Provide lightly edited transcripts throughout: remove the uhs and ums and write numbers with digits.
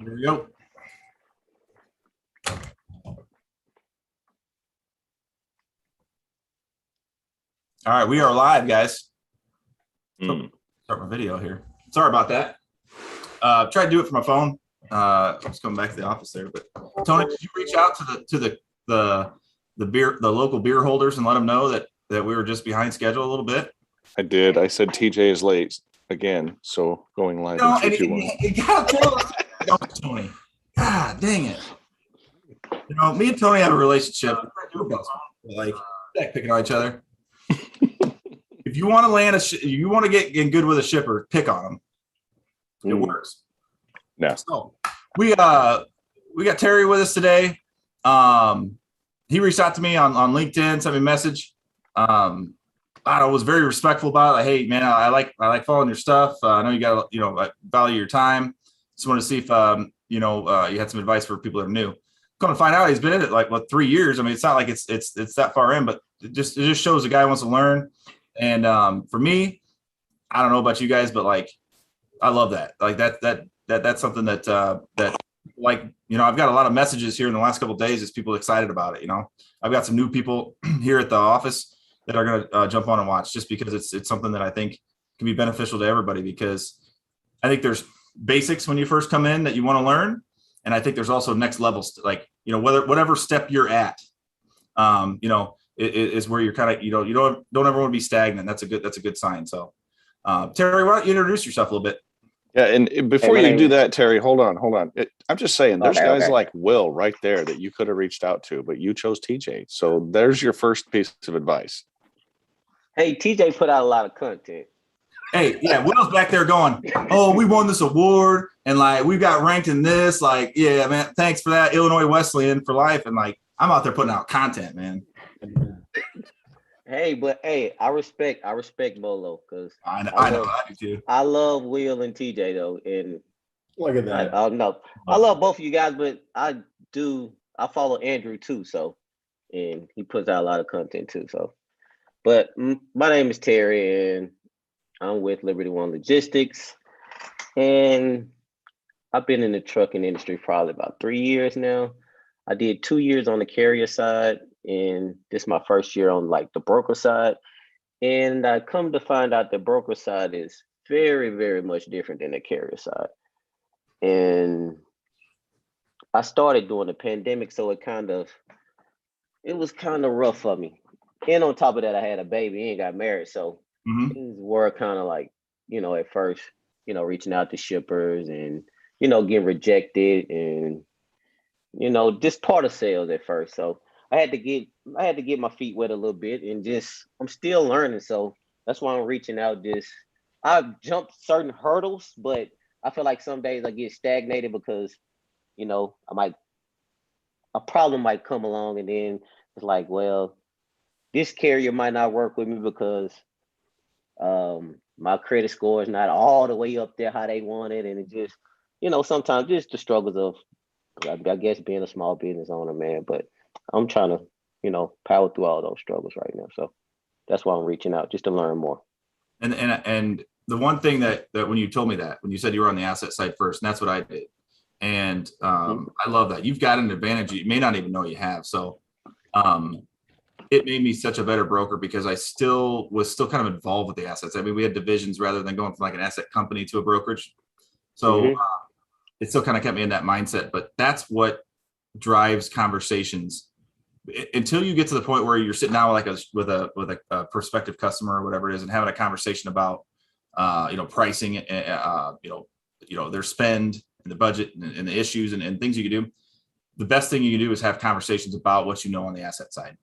There we go. All right, we are live, guys. Start my video here. Sorry about that. Tried to do it from my phone. Just coming back to the office there. But Tony, did you reach out to the local beer holders and let them know that we were just behind schedule a little bit? I did. I said TJ is late again, so going live. No, you gotta tell us, Tony. God dang it! You know, me and Tony have a relationship. Like picking on each other. If you want to land you want to get good with a shipper, pick on them. It works. Yeah. So we got Terry with us today. He reached out to me on LinkedIn, sent me a message. I was very respectful about it. Like, hey man, I like following your stuff. I know you got I value your time. Just want to see if you had some advice for people that are new. Going to find out he's been in it like 3 years. I mean, it's not like it's that far in, but it just shows the guy wants to learn. And for me, I don't know about you guys, but like I love that. Like that's something that I've got a lot of messages here in the last couple of days as people excited about it. I've got some new people here at the office that are going to jump on and watch just because it's something that I think can be beneficial to everybody, because I think there's basics when you first come in that you want to learn. And I think there's also next levels, like, whatever step you're at, is where you're kind of, you don't ever want to be stagnant. That's a good sign. So, Terry, why don't you introduce yourself a little bit? Yeah. And before you do that, Terry, hold on. I'm just saying there's guys like Will right there that you could have reached out to, but you chose TJ. So there's your first piece of advice. Hey, TJ put out a lot of content. Hey, yeah, Will's back there going, oh, we won this award and like we got ranked in this. Like, yeah, man, thanks for that, Illinois Wesleyan for life. And like, I'm out there putting out content, man. Hey, I respect Molo because I know I do too. I love Will and TJ though, and look at that. I love both of you guys, but I follow Andrew too, so and he puts out a lot of content too. So, but my name is Terry, and I'm with Liberty One Logistics, and I've been in the trucking industry probably about 3 years now. I did 2 years on the carrier side, and this is my first year on like the broker side. And I come to find out the broker side is very, very much different than the carrier side. And I started during the pandemic, so it was kind of rough for me. And on top of that, I had a baby and got married, so things were kind of like, at first, reaching out to shippers and, getting rejected and, just part of sales at first. So I had to get my feet wet a little bit and I'm still learning. So that's why I'm reaching out. I've jumped certain hurdles, but I feel like some days I get stagnated because, a problem might come along and then it's like, well, this carrier might not work with me because my credit score is not all the way up there how they want it. And it just, sometimes just the struggles of, I guess, being a small business owner, man. But I'm trying to, power through all those struggles right now. So that's why I'm reaching out, just to learn more. And the one thing that when you told me that, when you said you were on the asset side first, and that's what I did. And I love that. You've got an advantage you may not even know you have. So it made me such a better broker because I was still kind of involved with the assets. I mean, we had divisions rather than going from like an asset company to a brokerage. So it still kind of kept me in that mindset, but that's what drives conversations until you get to the point where you're sitting down with a prospective customer or whatever it is and having a conversation about, pricing, their spend and the budget and the issues and things you can do. The best thing you can do is have conversations about what you know on the asset side.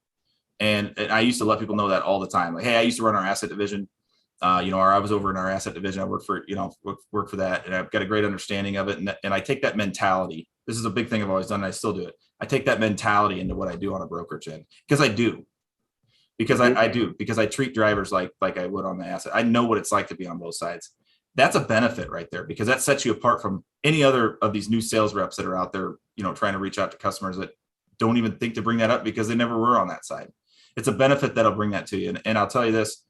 And I used to let people know that all the time. Like, hey, I used to run our asset division, or I was over in our asset division. I work for that, and I've got a great understanding of it. And I take that mentality. This is a big thing I've always done, and I still do it. I take that mentality into what I do on a brokerage end because I do. Because I do. Because I treat drivers like I would on the asset. I know what it's like to be on both sides. That's a benefit right there because that sets you apart from any other of these new sales reps that are out there, trying to reach out to customers that don't even think to bring that up because they never were on that side. It's a benefit that'll bring that to you. And I'll tell you this,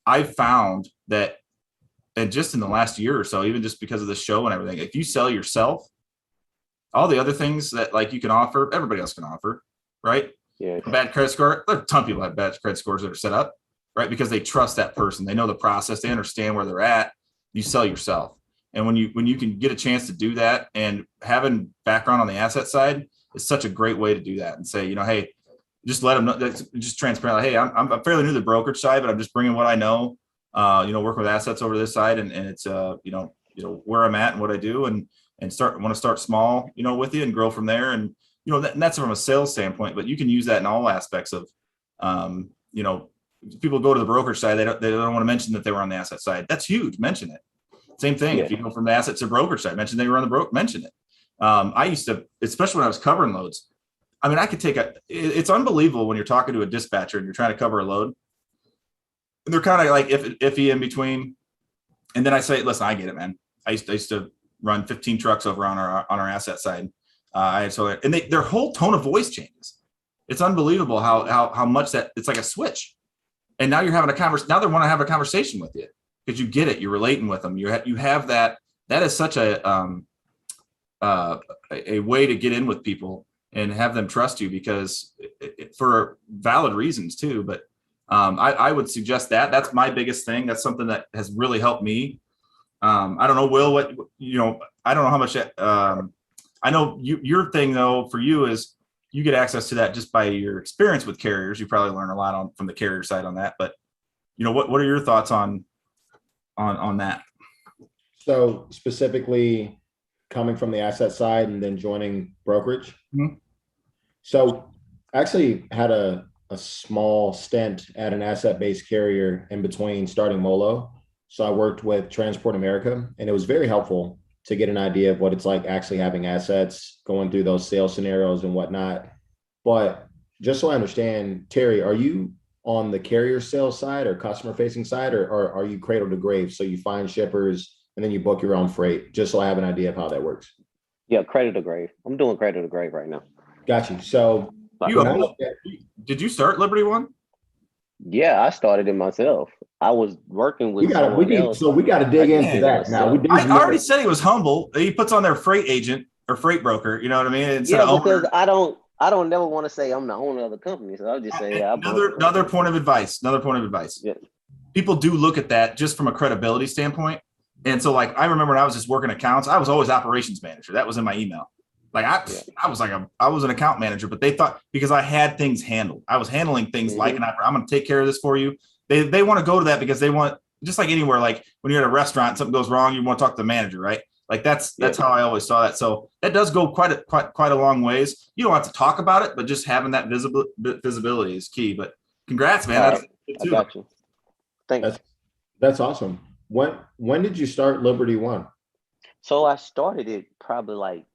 I've found that, and just in the last year or so, even just because of the show and everything, if you sell yourself, all the other things that like you can offer, everybody else can offer, right? Yeah. A bad credit score. There are a ton of people have bad credit scores that are set up, right? Because they trust that person. They know the process. They understand where they're at. You sell yourself. And when you can get a chance to do that, and having background on the asset side is such a great way to do that and say, hey, just let them know, that's just transparent. Like, hey, I'm fairly new to the brokerage side, but I'm just bringing what I know, working with assets over this side. And it's, where I'm at and what I do, and want to start small, with you and grow from there. And, and that's from a sales standpoint, but you can use that in all aspects of, people go to the brokerage side. They don't want to mention that they were on the asset side. That's huge. Mention it. Same thing. If you go from the asset to brokerage side, mention they were on the mention it. I used to, especially when I was covering loads. I mean, I could it's unbelievable when you're talking to a dispatcher and you're trying to cover a load. And they're kind of like iffy in between. And then I say, listen, I get it, man. I used to run 15 trucks over on our asset side. Their whole tone of voice changes. It's unbelievable how much that it's like a switch. And now you're having a conversation. Now they want to have a conversation with you because you get it. You're relating with them. You have that. That is such a way to get in with people and have them trust you, because for valid reasons too. But I would suggest that's my biggest thing. That's something that has really helped me. I don't know, Will, I don't know how much, I know your thing though, for you is you get access to that just by your experience with carriers. You probably learn a lot from the carrier side on that, but what are your thoughts on that? So specifically coming from the asset side and then joining brokerage. Mm-hmm. So I actually had a small stint at an asset-based carrier in between starting Molo. So I worked with Transport America, and it was very helpful to get an idea of what it's like actually having assets, going through those sales scenarios and whatnot. But just so I understand, Terry, are you on the carrier sales side or customer facing side, or are you cradle to grave? So you find shippers and then you book your own freight, just so I have an idea of how that works. Yeah, cradle to grave. I'm doing cradle to grave right now. Got you. So did you start Liberty One? Yeah, I started it myself. I was working with someone else. So we got to dig into that now. I already said he was humble. He puts on their freight agent or freight broker. You know what I mean? Because I don't never want to say I'm the owner of the company. So I'll just say another point of advice. Yeah. People do look at that just from a credibility standpoint. And so, like, I remember when I was just working accounts, I was always operations manager. That was in my email. Like I was an account manager, but they thought because I had things handled, I was handling things like I'm going to take care of this for you. They want to go to that because they want, just like anywhere, like when you're at a restaurant and something goes wrong, you want to talk to the manager, right? Like that's how I always saw that. So that does go quite a long ways. You don't have to talk about it, but just having that visibility is key. But congrats, man. I got you. Thanks. That's awesome. When did you start Liberty One? So I started it probably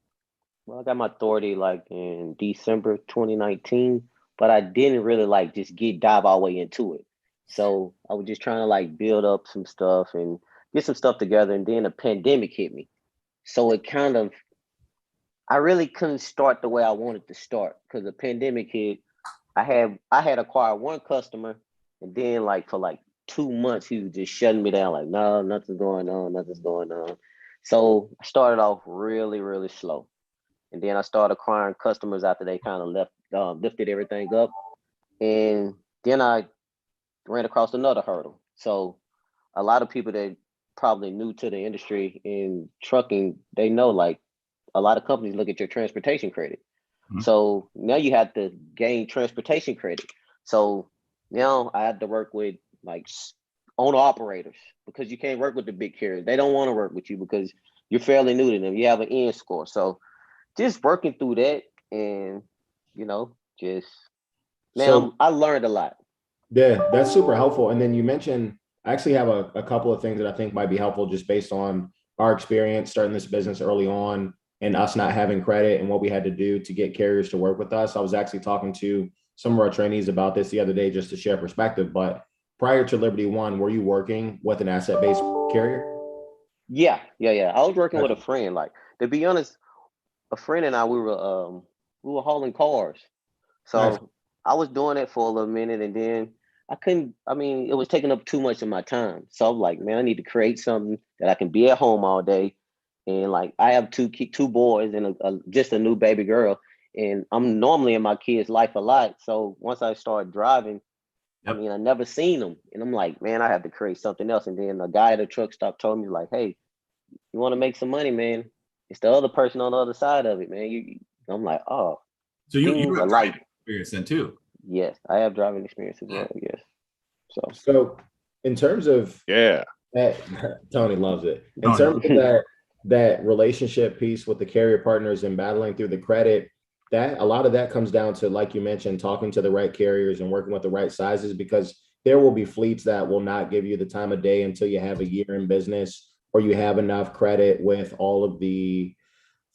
I got my authority in December 2019, but I didn't really just dive all the way into it. So I was just trying to build up some stuff and get some stuff together. And then a pandemic hit me. So it I really couldn't start the way I wanted to start because the pandemic hit. I had acquired one customer, and then for 2 months, he was just shutting me down. No, nothing's going on. So I started off really, really slow. And then I started acquiring customers after they kind of lifted everything up. And then I ran across another hurdle. So a lot of people that probably new to the industry in trucking, they know a lot of companies look at your transportation credit. Mm-hmm. So now you have to gain transportation credit. So now I have to work with owner operators because you can't work with the big carriers. They don't want to work with you because you're fairly new to them. You have an N score. So just working through that and, I learned a lot. Yeah, that's super helpful. And then you mentioned, I actually have a couple of things that I think might be helpful just based on our experience starting this business early on and us not having credit and what we had to do to get carriers to work with us. I was actually talking to some of our trainees about this the other day just to share perspective. But prior to Liberty One, were you working with an asset-based carrier? Yeah. I was working with a friend. To be honest, a friend and I, we were hauling cars. So I was doing it for a little minute and then it was taking up too much of my time. So I'm like, man, I need to create something that I can be at home all day And like I have two boys and just a new baby girl, and I'm normally in my kids' life a lot. So once I started driving, I mean, I never seen them, and I'm like, man, I have to create something else. And then a guy at a truck stop told me like, hey, you want to make some money, man? It's the other person on the other side of it, man. I'm like, oh. So you have driving experience then too. Yes, I have driving experience as well. Yes. So in terms of that, Tony loves it. In terms of that relationship piece with the carrier partners and battling through the credit, that a lot of that comes down to, like you mentioned, talking to the right carriers and working with the right sizes, because there will be fleets that will not give you the time of day until you have a year in business or you have enough credit with all of the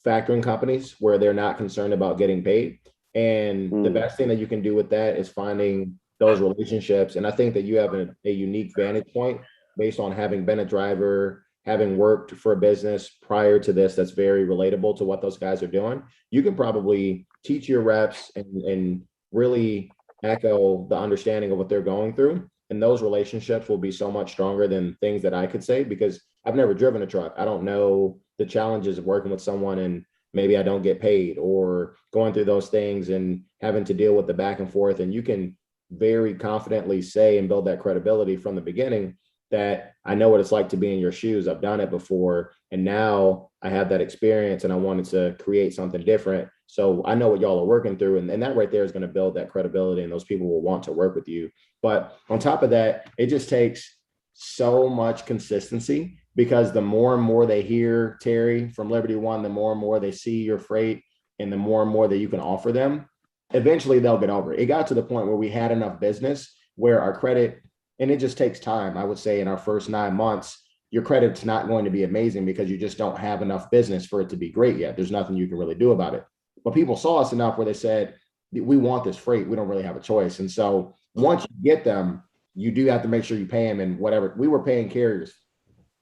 factoring companies where they're not concerned about getting paid. And the best thing that you can do with that is finding those relationships. And I think that you have a unique vantage point based on having been a driver, having worked for a business prior to this that's very relatable to what those guys are doing. You can probably teach your reps and really echo the understanding of what they're going through. And those relationships will be so much stronger than things that I could say, because I've never driven a truck. I don't know the challenges of working with someone and maybe I don't get paid, or going through those things and having to deal with the back and forth. And you can very confidently say and build that credibility from the beginning that I know what it's like to be in your shoes. I've done it before. And now I have that experience and I wanted to create something different. So I know what y'all are working through. And that right there is going to build that credibility, and those people will want to work with you. But on top of that, it just takes so much consistency, because the more and more they hear Terry from Liberty One, the more and more they see your freight and the more and more that you can offer them, eventually they'll get over it. It got to the point where we had enough business where our credit, and it just takes time. I would say in our first 9 months, your credit's not going to be amazing because you just don't have enough business for it to be great yet. There's nothing you can really do about it. But people saw us enough where they said, we want this freight. We don't really have a choice. And so once you get them, you do have to make sure you pay them. And whatever, we were paying carriers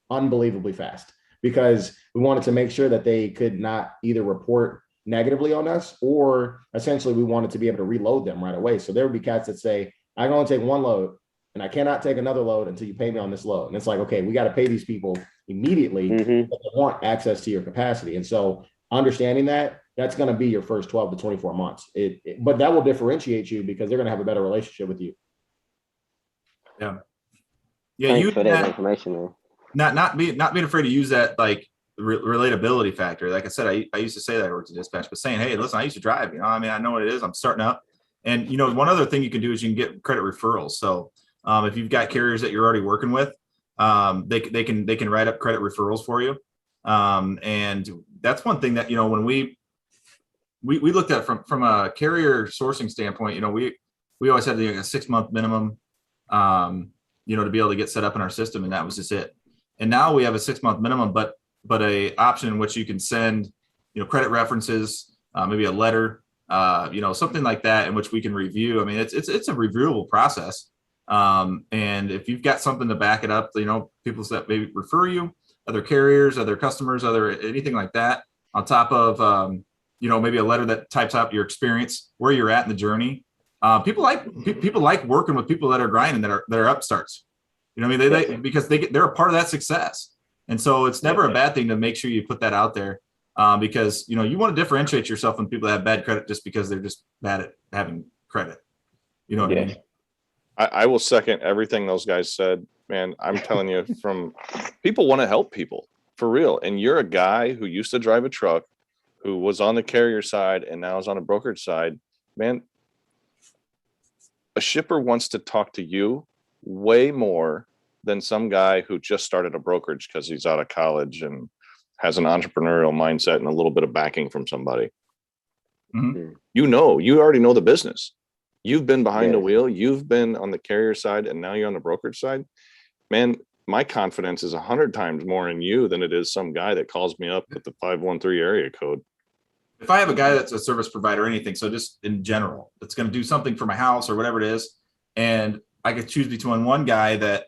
unbelievably fast because we wanted to make sure that they could not either report negatively on us, or essentially we wanted to be able to reload them right away. So there would be cats that say, I can only take one load and I cannot take another load until you pay me on this load. And it's like, okay, we got to pay these people immediately, but they want access to your capacity. And so understanding that, that's going to be your first 12 to 24 months. But that will differentiate you because they're going to have a better relationship with you. Yeah. Thanks for that information, man. Not being afraid to use that like relatability factor. Like I said, I used to say that I worked at dispatch, but saying, hey, listen, I used to drive, I mean, I know what it is. I'm starting up. And, one other thing you can do is you can get credit referrals. So if you've got carriers that you're already working with, they can write up credit referrals for you. And that's one thing that, when we looked at from a carrier sourcing standpoint, we always had a 6-month minimum, to be able to get set up in our system. And that was just it. And now we have a 6-month minimum, but a option in which you can send, credit references, maybe a letter, something like that, in which we can review. I mean, it's a reviewable process. And if you've got something to back it up, people that maybe refer you, other carriers, other customers, anything like that, on top of, maybe a letter that types out your experience, where you're at in the journey. People like working with people that are grinding, that are upstarts. Because they're a part of that success. And so it's never a bad thing to make sure you put that out there, because, you want to differentiate yourself from people that have bad credit just because they're just bad at having credit. You know what I mean? I will second everything those guys said, man. I'm telling you, people want to help people for real. And you're a guy who used to drive a truck, who was on the carrier side and now is on a brokerage side, man. A shipper wants to talk to you way more than some guy who just started a brokerage because he's out of college and has an entrepreneurial mindset and a little bit of backing from somebody. Mm-hmm. You already know the business. You've been behind the wheel. You've been on the carrier side, and now you're on the brokerage side. Man, my confidence is 100 times more in you than it is some guy that calls me up with the 513 area code. If I have a guy that's a service provider or anything, so just in general, that's going to do something for my house or whatever it is, and I could choose between one guy that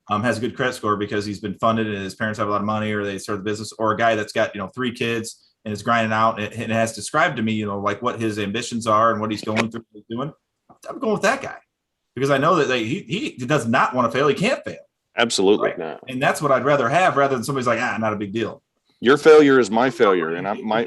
has a good credit score because he's been funded and his parents have a lot of money, or they started the business, or a guy that's got 3 kids and is grinding out and has described to me like what his ambitions are and what he's going through, what he's doing. I'm going with that guy because I know that he does not want to fail. He can't fail. Absolutely. Right? And that's what I'd rather have, rather than somebody's like, not a big deal. Your failure is my failure, and my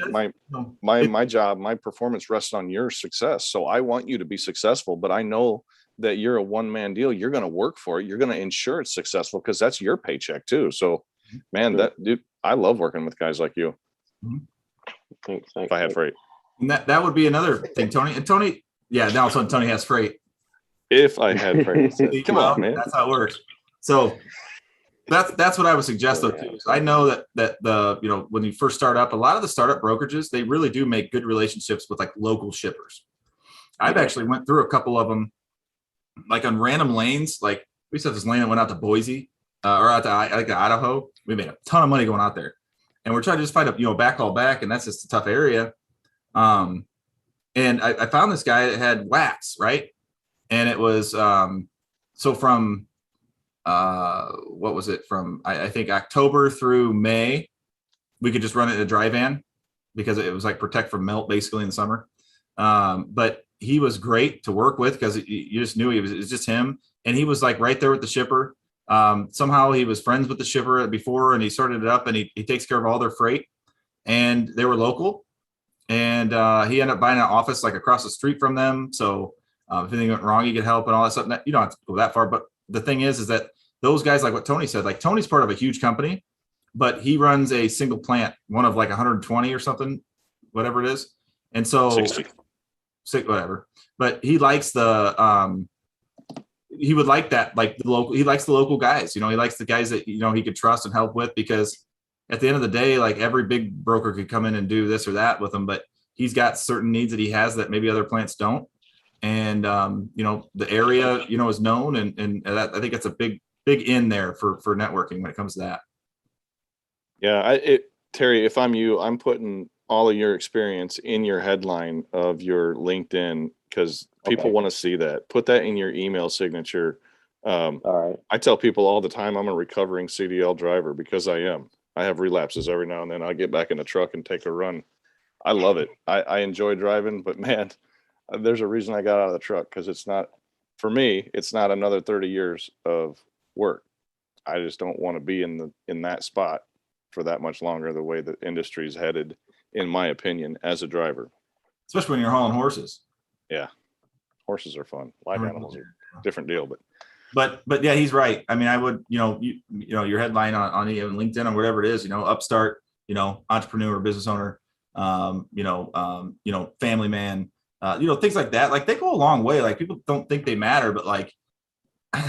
No. job, my performance rests on your success. So I want you to be successful, but I know that you're a one-man deal. You're going to work for it. You're going to ensure it's successful because that's your paycheck too. So, man, that dude, I love working with guys like you. Thanks, If I had freight, And that would be another thing, Tony. And Tony, yeah, now all of a sudden Tony has freight. if I had freight, come Well, on, man. That's how it works. So that's what I would suggest though too. I know that the when you first start up, a lot of the startup brokerages, they really do make good relationships with like local shippers. I've actually went through a couple of them, like on random lanes. Like we used to have this lane that went out to Boise or out to Idaho. We made a ton of money going out there, and we're trying to just find a backhaul back, and that's just a tough area. And I found this guy that had wax, right, and it was so from what was it from I think October through May, we could just run it in a dry van because it was like protect from melt basically in the summer. But he was great to work with because you just knew it was just him, and he was like right there with the shipper. Somehow he was friends with the shipper before, and he started it up, and he takes care of all their freight, and they were local, and he ended up buying an office like across the street from them. So if anything went wrong, he could help and all that stuff. You don't have to go that far, but the thing is that those guys, like what Tony said, like Tony's part of a huge company, but he runs a single plant, one of like 120 or something, whatever it is. And so 60. Whatever, but he likes he would like that, like he likes the local guys, he likes the guys that, he could trust and help with, because at the end of the day, like every big broker could come in and do this or that with him, but he's got certain needs that he has that maybe other plants don't. And, the area, is known, and that, I think that's a big in there for networking when it comes to that. Yeah. Terry, if I'm you, I'm putting all of your experience in your headline of your LinkedIn, because people want to see that. Put that in your email signature. All right. I tell people all the time, I'm a recovering CDL driver, because I am. I have relapses every now and then. I get back in the truck and take a run. I love it. I enjoy driving, but man, there's a reason I got out of the truck, because it's not, for me, it's not another 30 years of work. I just don't want to be in that spot for that much longer, the way the industry is headed, in my opinion, as a driver. Especially when you're hauling horses. Yeah. Horses are fun. Live animals are a different deal, but yeah, he's right. I mean, I would, your headline on LinkedIn or whatever it is, upstart, entrepreneur, business owner, family man, things like that. Like they go a long way. Like people don't think they matter, but like,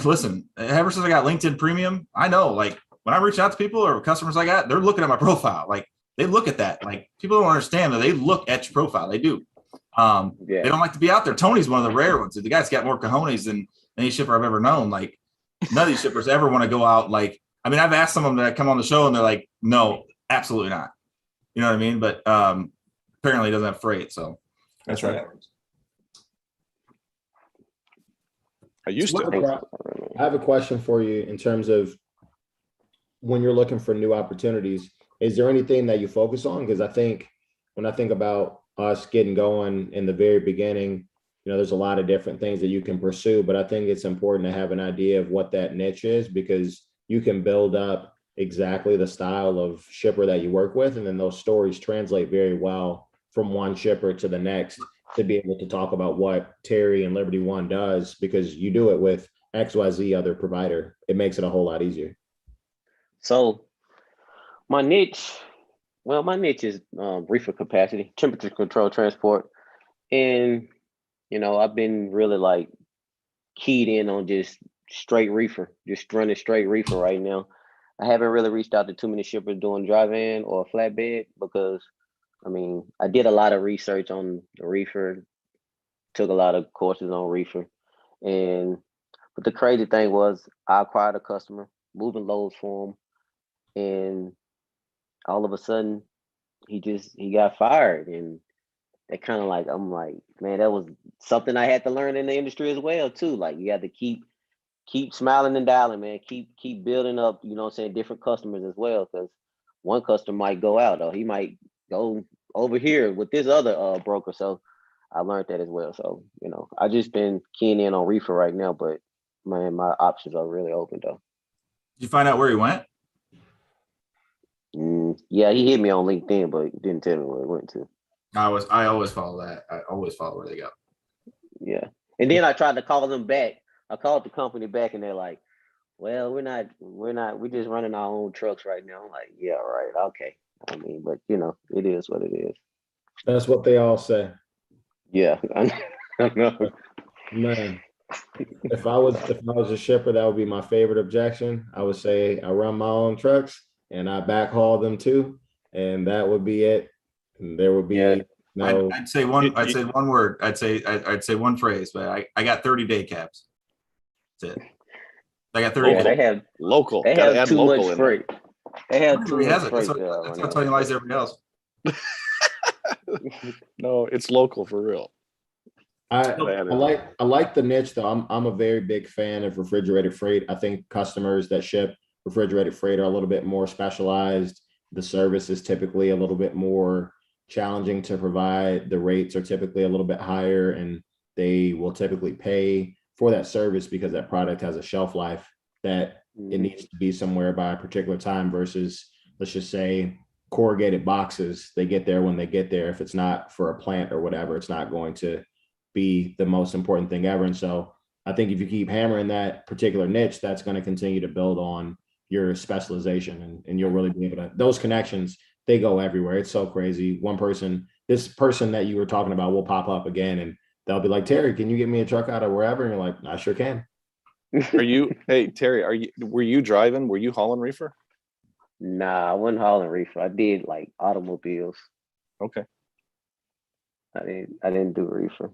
listen, ever since I got LinkedIn Premium, I know, like when I reach out to people or customers I got, they're looking at my profile. Like they look at that. Like people don't understand that they look at your profile. They do. They don't like to be out there. Tony's one of the rare ones. The guy's got more cojones than any shipper I've ever known. Like none of these shippers ever want to go out. Like, I mean, I've asked some of them to come on the show and they're like, no, absolutely not. You know what I mean? But apparently he doesn't have freight. So that's right. I have a question for you in terms of when you're looking for new opportunities. Is there anything that you focus on? Because I think when I think about us getting going in the very beginning, there's a lot of different things that you can pursue, but I think it's important to have an idea of what that niche is, because you can build up exactly the style of shipper that you work with. And then those stories translate very well from one shipper to the next, to be able to talk about what Terry and Liberty One does, because you do it with XYZ other provider. It makes it a whole lot easier. So my niche is reefer capacity, temperature control transport. And, I've been really like keyed in on just straight reefer, just running straight reefer right now. I haven't really reached out to too many shippers doing dry van or flatbed, because I did a lot of research on the reefer, took a lot of courses on reefer. But the crazy thing was I acquired a customer, moving loads for him, and all of a sudden he got fired. And that kind of like, I'm like, man, that was something I had to learn in the industry as well too. Like you have to keep smiling and dialing, man. Keep building up, different customers as well, because one customer might go out, or he might go over here with this other broker. So I learned that as well. So, I just been keying in on reefer right now, but man, my options are really open though. Did you find out where he went? Yeah, he hit me on LinkedIn, but didn't tell me where it went to. I always follow that. I always follow where they go. Yeah. And then I tried to call them back. I called the company back and they're like, well, we're just running our own trucks right now. I'm like, yeah, right. Okay. I mean, but it is what it is. That's what they all say. Yeah. I know. Man, if I was a shipper, that would be my favorite objection. I would say I run my own trucks and I backhaul them too, and that would be it. And there would be no. I'd say one word. I'd say one phrase, but I got 30-day cabs. That's it. I got 30 Yeah, days. they have Local. They Gotta have add too local much in there. freight. They have too Everybody much has it. freight. That's what telling lies to everybody else. No, it's local for real. I like the niche though. I'm a very big fan of refrigerated freight. I think customers that ship refrigerated freight are a little bit more specialized. The service is typically a little bit more challenging to provide. The rates are typically a little bit higher, and they will typically pay for that service because that product has a shelf life that it needs to be somewhere by a particular time versus, let's just say, corrugated boxes. They get there when they get there. If it's not for a plant or whatever, it's not going to be the most important thing ever. And so I think if you keep hammering that particular niche, that's going to continue to build on your specialization, and you'll really be able to, those connections, they go everywhere. It's so crazy. This person that you were talking about will pop up again and they'll be like, Terry, can you get me a truck out of wherever? And you're like, I sure can. Hey, Terry, were you driving? Were you hauling reefer? Nah, I wasn't hauling reefer. I did like automobiles. Okay. I didn't do reefer.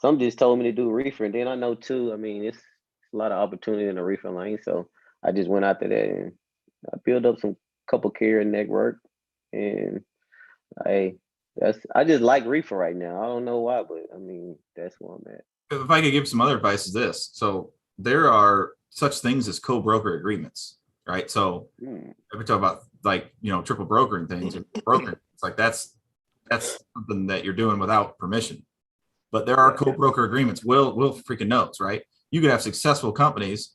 Some just told me to do reefer, and then I know too, it's a lot of opportunity in the reefer lane. So I just went after that and I built up some couple carrier network, and I just like reefer right now. I don't know why, but that's where I'm at. If I could give some other advice, is this. So there are such things as co-broker agreements, right? So if we talk about triple brokering things, brokering, it's like that's something that you're doing without permission. But there are co-broker agreements. Will freaking knows, right? You could have successful companies,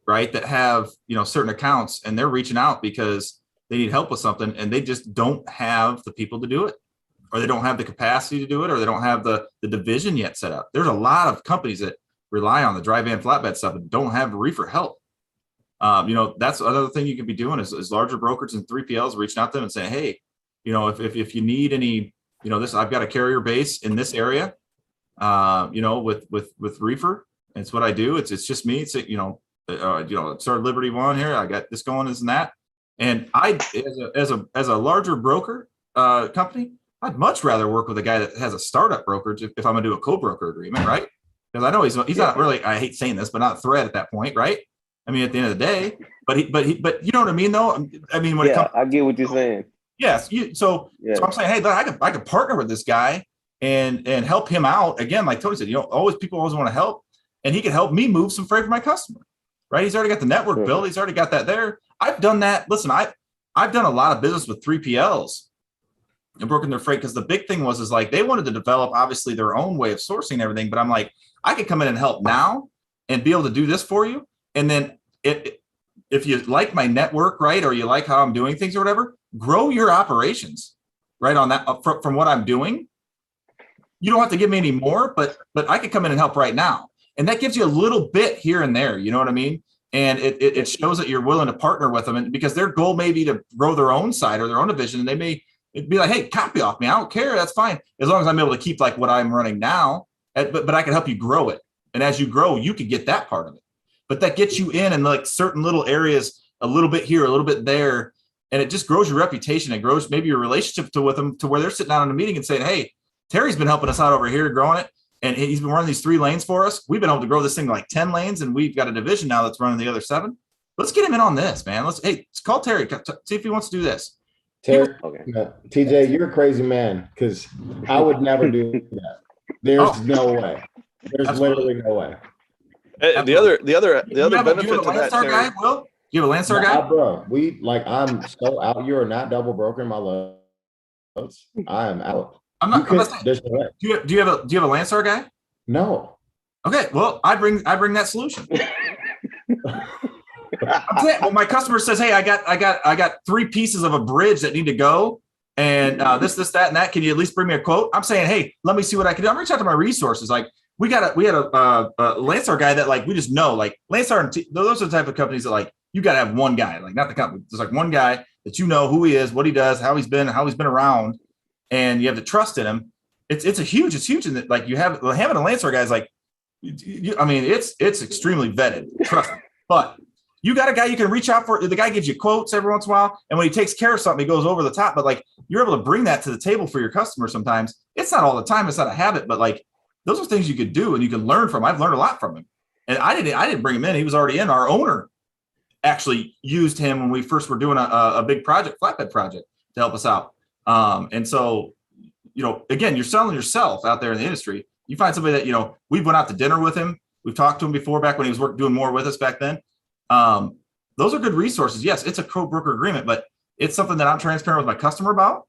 right, that have certain accounts and they're reaching out because they need help with something and they just don't have the people to do it, or they don't have the capacity to do it, or they don't have the division yet set up. There's a lot of companies that rely on the dry van flatbed stuff and don't have reefer help. That's another thing you could be doing is larger brokers and 3PLs reaching out to them and saying, hey, if you need any, this, I've got a carrier base in this area, with reefer. It's what I do. It's just me. It's started Liberty One here. I got this going, this and that. And I, as a larger broker company, I'd much rather work with a guy that has a startup brokerage if I'm gonna do a co-broker agreement, right? Because I know he's not really, I hate saying this, but not a threat at that point, right? At the end of the day, but you know what I mean, though. When it comes, I get what you're saying. Yes. So I'm saying, hey, I could partner with this guy and help him out. Again, like Tony said, people always want to help, and he could help me move some freight for my customer, right? He's already got the network built. He's already got that there. I've done that. Listen, I've done a lot of business with 3PLs and broken their freight because the big thing was they wanted to develop obviously their own way of sourcing and everything. But I'm like, I could come in and help now and be able to do this for you. And then if you like my network, right, or you like how I'm doing things or whatever, grow your operations, right, on that from what I'm doing. You don't have to give me any more, but I could come in and help right now. And that gives you a little bit here and there, you know what I mean? And it shows that you're willing to partner with them, and because their goal may be to grow their own side or their own division, and they may be like, hey, copy off me. I don't care. That's fine. As long as I'm able to keep what I'm running now, but I can help you grow it. And as you grow, you could get that part of it. But that gets you in certain little areas, a little bit here, a little bit there. And it just grows your reputation. It grows maybe your relationship with them to where they're sitting down in a meeting and saying, hey, Terry's been helping us out over here growing it. And he's been running these 3 lanes for us. We've been able to grow this thing to 10 lanes. And we've got a division now that's running the other 7. Let's get him in on this, man. Let's call Terry. See if he wants to do this. Terry, TJ, you're a crazy man because I would never do that. There's no way. There's literally no way. The other benefit to that, Terry. Guy, Will? You have a Landstar guy? Bro, I'm so out. You are not double brokering my loads. I am out. I'm not. Do you have a Landstar guy? No. Okay, well, I bring that solution. Well, my customer says, "Hey, I got 3 pieces of a bridge that need to go, and this, that, and that. Can you at least bring me a quote?" I'm saying, "Hey, let me see what I can do." I'm reaching out to my resources. Like we had a Landstar guy that like we just know, like Landstar and those are the type of companies that like you got to have one guy, like not the company. There's like one guy that you know who he is, what he does, how he's been around, and you have the trust in him. It's huge, and like you have having a Landstar guy is like, I mean, it's extremely vetted, trust me. But you got a guy you can reach out for. The guy gives you quotes every once in a while, and when he takes care of something, he goes over the top. But like you're able to bring that to the table for your customer. Sometimes it's not all the time. It's not a habit, but like those are things you could do and you can learn from. I've learned a lot from him, and I didn't bring him in. He was already in. Our owner actually used him when we first were doing a big project, flatbed project, to help us out. And so, again, you're selling yourself out there in the industry. You find somebody that, we went out to dinner with him. We've talked to him before back when he was doing more with us back then. Those are good resources. Yes, it's a co-broker agreement, but it's something that I'm transparent with my customer about.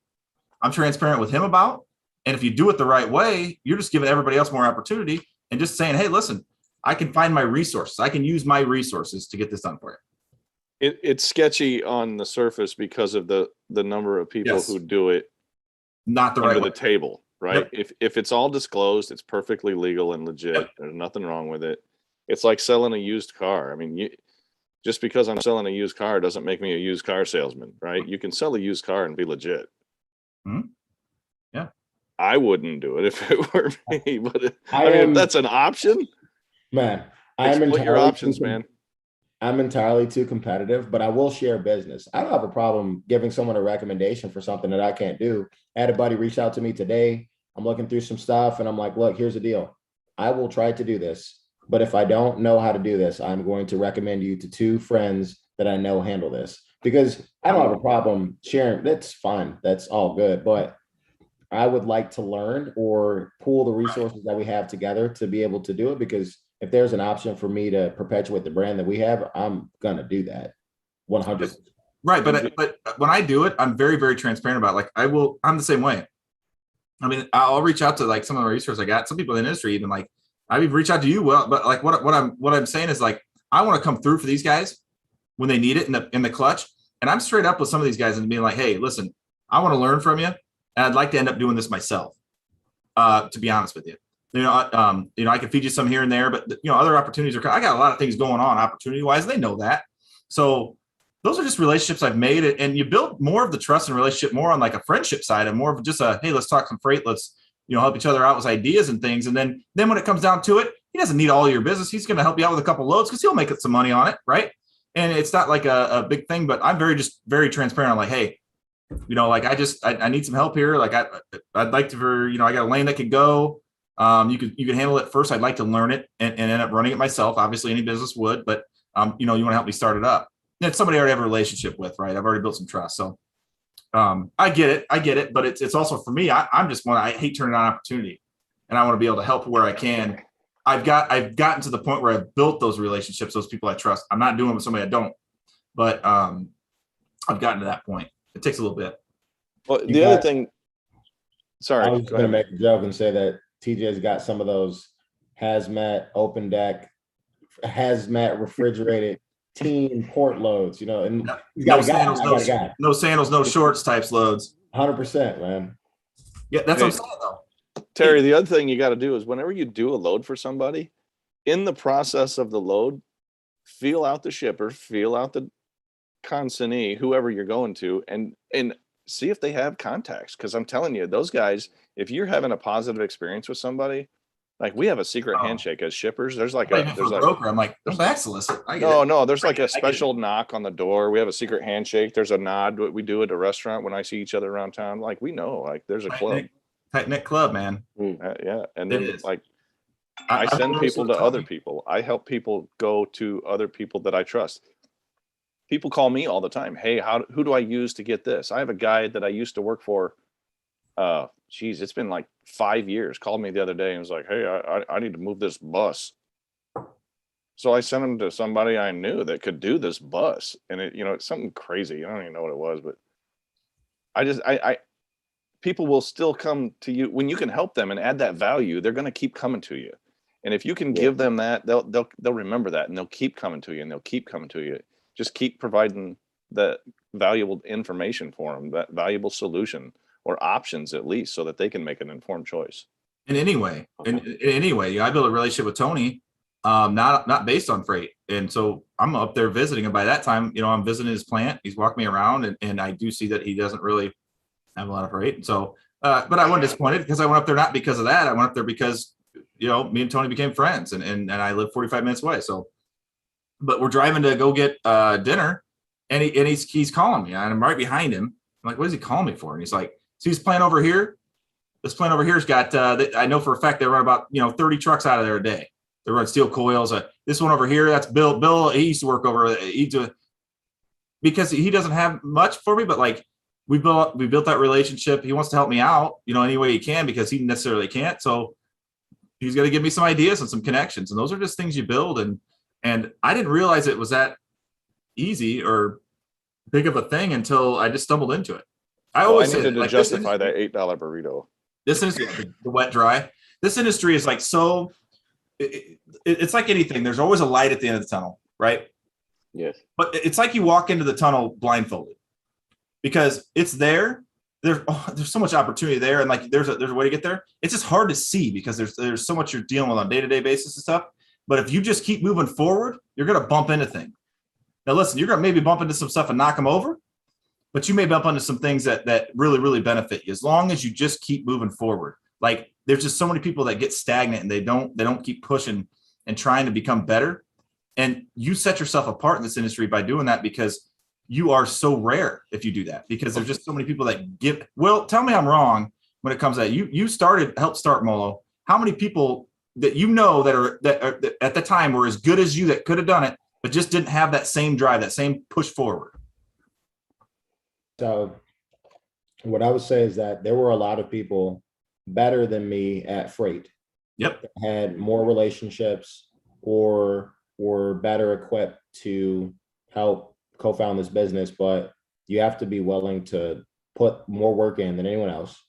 I'm transparent with him about. And if you do it the right way, you're just giving everybody else more opportunity and just saying, hey, listen, I can find my resources. I can use my resources to get this done for you. It's sketchy on the surface because of the number of people who do it not the right under way. the table, right? Yep. If it's all disclosed, it's perfectly legal and legit. Yep. There's nothing wrong with it. It's like selling a used car. I mean, just because I'm selling a used car doesn't make me a used car salesman, right? You can sell a used car and be legit. Mm-hmm. Yeah. I wouldn't do it if it were me, but I mean, if that's an option, man, exploit your options, man. I'm entirely too competitive, but I will share business. I don't have a problem giving someone a recommendation for something that I can't do. I had a buddy reach out to me today. I'm looking through some stuff and I'm like, look, here's the deal. I will try to do this, but if I don't know how to do this, I'm going to recommend you to 2 friends that I know handle this, because I don't have a problem sharing. That's fine. That's all good. But I would like to learn or pool the resources that we have together to be able to do it, because if there's an option for me to perpetuate the brand that we have, I'm going to do that 100%. Right. But when I do it, I'm very, very transparent about it. Like I'm the same way. I mean, I'll reach out to like some of the resources I got. Some people in the industry, even like I would reach out to you. Well, but like what I'm saying is like, I want to come through for these guys when they need it in the clutch. And I'm straight up with some of these guys and being like, hey, listen, I want to learn from you. And I'd like to end up doing this myself, to be honest with you. I can feed you some here and there, but other opportunities I got a lot of things going on opportunity wise. They know that. So those are just relationships I've made, and you build more of the trust and relationship more on like a friendship side and more of just hey, let's talk some freight. Let's, help each other out with ideas and things. And then when it comes down to it, he doesn't need all your business. He's going to help you out with a couple loads because he'll make some money on it. Right. And it's not like a big thing, but I'm very transparent. I'm like, hey, like I need some help here. Like I'd like to, I got a lane that could go. You can handle it first. I'd like to learn it and end up running it myself. Obviously any business would, but you want to help me start it up. And it's somebody I already have a relationship with, right? I've already built some trust. So I get it, but it's also for me, I'm just I hate turning down opportunity, and I want to be able to help where I can. I've gotten to the point where I've built those relationships, those people I trust. I'm not doing it with somebody I don't, but I've gotten to that point. It takes a little bit. Well, the other thing, sorry, I was going to make a joke and say that TJ's got some of those hazmat open deck, hazmat refrigerated teen port loads, and he's got no sandals, no shorts types loads. 100%, man. Yeah, that's what I'm saying though. Terry, the other thing you got to do is whenever you do a load for somebody, in the process of the load, feel out the shipper, feel out the consignee, whoever you're going to, and see if they have contacts. Because I'm telling you, those guys, if you're having a positive experience with somebody, like we have a secret handshake as shippers. There's like a broker. I'm like, don't back solicit. No, there's like a special knock on the door. We have a secret handshake. There's a nod what we do at a restaurant when I see each other around town. Like we know, like there's a club. Tight knit club, man. Yeah, and then like I send people to other people. I help people go to other people that I trust. People call me all the time. Hey, who do I use to get this? I have a guy that I used to work for. It's been like 5 years. Called me the other day and was like, hey, I need to move this bus. So I sent him to somebody I knew that could do this bus. And it's something crazy. I don't even know what it was, but I people will still come to you when you can help them and add that value. They're going to keep coming to you. And if you can give them that, they'll remember that and they'll keep coming to you and they'll keep coming to you. just keep providing that valuable information for them, that valuable solution or options at least, so that they can make an informed choice. In any way, I built a relationship with Tony, not based on freight. And so I'm up there visiting, and by that time, I'm visiting his plant. He's walking me around, and I do see that he doesn't really have a lot of freight. And so, but I wasn't disappointed because I went up there not because of that. I went up there because, me and Tony became friends, and I live 45 minutes away. So, but we're driving to go get dinner, and he's calling me, and I'm right behind him. I'm like, what is he calling me for? And he's like, see this plant over here? This plant over here's got, I know for a fact they run about, 30 trucks out of there a day. They run steel coils. This one over here, that's Bill. Bill, he used to work over, because he doesn't have much for me, but like we built that relationship. He wants to help me out, any way he can, because he necessarily can't. So he's going to give me some ideas and some connections. And those are just things you build. And I didn't realize it was that easy or big of a thing until I just stumbled into it. I needed to justify that $8 burrito. This is the wet dry. This industry is like it's like anything. There's always a light at the end of the tunnel, right? Yes. But it's like you walk into the tunnel blindfolded, because it's there. There's so much opportunity there, and like there's a way to get there. It's just hard to see because there's so much you're dealing with on a day-to-day basis and stuff. But if you just keep moving forward, you're gonna bump into things. Now listen, you're gonna maybe bump into some stuff and knock them over, but you may bump into some things that really, really benefit you as long as you just keep moving forward. Like there's just so many people that get stagnant and they don't keep pushing and trying to become better. And you set yourself apart in this industry by doing that, because you are so rare if you do that, because there's just so many people that give. Well, tell me I'm wrong when it comes to that. You helped start Molo. How many people that that are at the time were as good as you that could have done it, but just didn't have that same drive, that same push forward? So what I would say is that there were a lot of people better than me at freight. Yep. Had more relationships or were better equipped to help co-found this business, but you have to be willing to put more work in than anyone else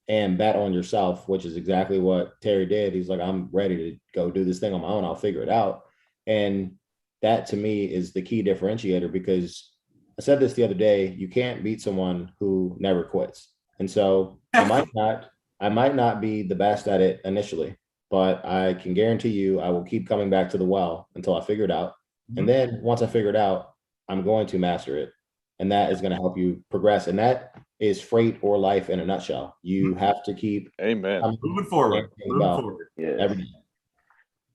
and bet on yourself, which is exactly what Terry did. He's like, I'm ready to go do this thing on my own. I'll figure it out. And that to me is the key differentiator, because I said this the other day, you can't beat someone who never quits. And so I might not be the best at it initially, but I can guarantee you I will keep coming back to the well until I figure it out. And then once I figure it out, I'm going to master it. And that is going to help you progress. And that is freight or life in a nutshell. You have to keep moving forward. Yeah. Every day.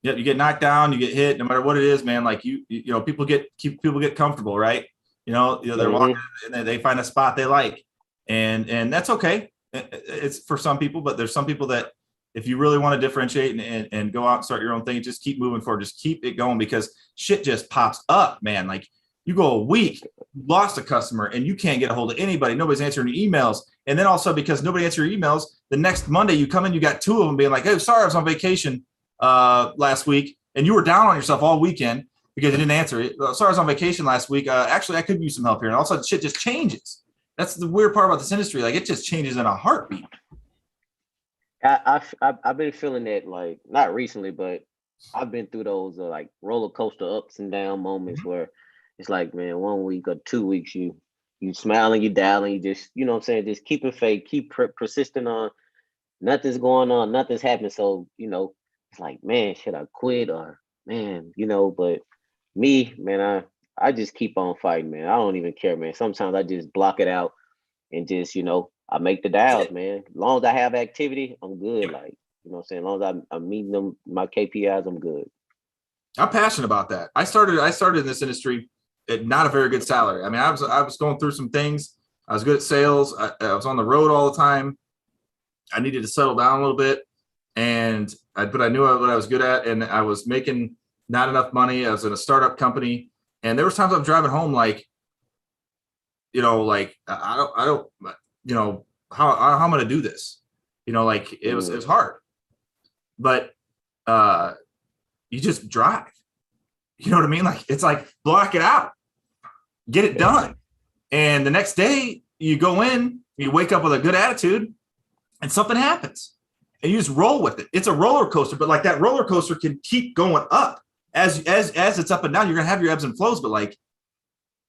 Yeah, you get knocked down, you get hit, no matter what it is, man. Like people get comfortable, right? They're walking and they find a spot they like, and that's okay. It's for some people, but there's some people that if you really want to differentiate and go out and start your own thing, just keep moving forward, just keep it going, because shit just pops up, man. Like you go a week, you lost a customer and you can't get a hold of anybody. Nobody's answering your emails. And then also because nobody answered your emails, the next Monday you come in, you got two of them being like, hey, sorry, I was on vacation last week. And you were down on yourself all weekend because you didn't answer it. Sorry, I was on vacation last week. Actually, I could use some help here. And all of a sudden shit just changes. That's the weird part about this industry. Like it just changes in a heartbeat. I've been feeling that, like not recently, but I've been through those like roller coaster ups and down moments where it's like, man, 1 week or 2 weeks, you smiling, you dialing, you just, you know what I'm saying, just keeping faith, keep persisting on. Nothing's going on, nothing's happening. So, it's like, man, should I quit or man, but me, man, I just keep on fighting, man. I don't even care, man. Sometimes I just block it out and just, I make the dials, man. As long as I have activity, I'm good. Like, you know what I'm saying? As long as I'm meeting them, my KPIs, I'm good. I'm passionate about that. I started in this industry at not a very good salary. I mean, I was going through some things. I was good at sales. I was on the road all the time. I needed to settle down a little bit, but I knew what I was good at, and I was making not enough money. I was in a startup company, and there was times I'm driving home like, I don't, how am I going to do this? Like it was hard, but you just drive. You know what I mean? Like it's like block it out, get it done, and the next day you go in, you wake up with a good attitude, and something happens, and you just roll with it. It's a roller coaster, but like that roller coaster can keep going up as it's up and down. You're gonna have your ebbs and flows, but like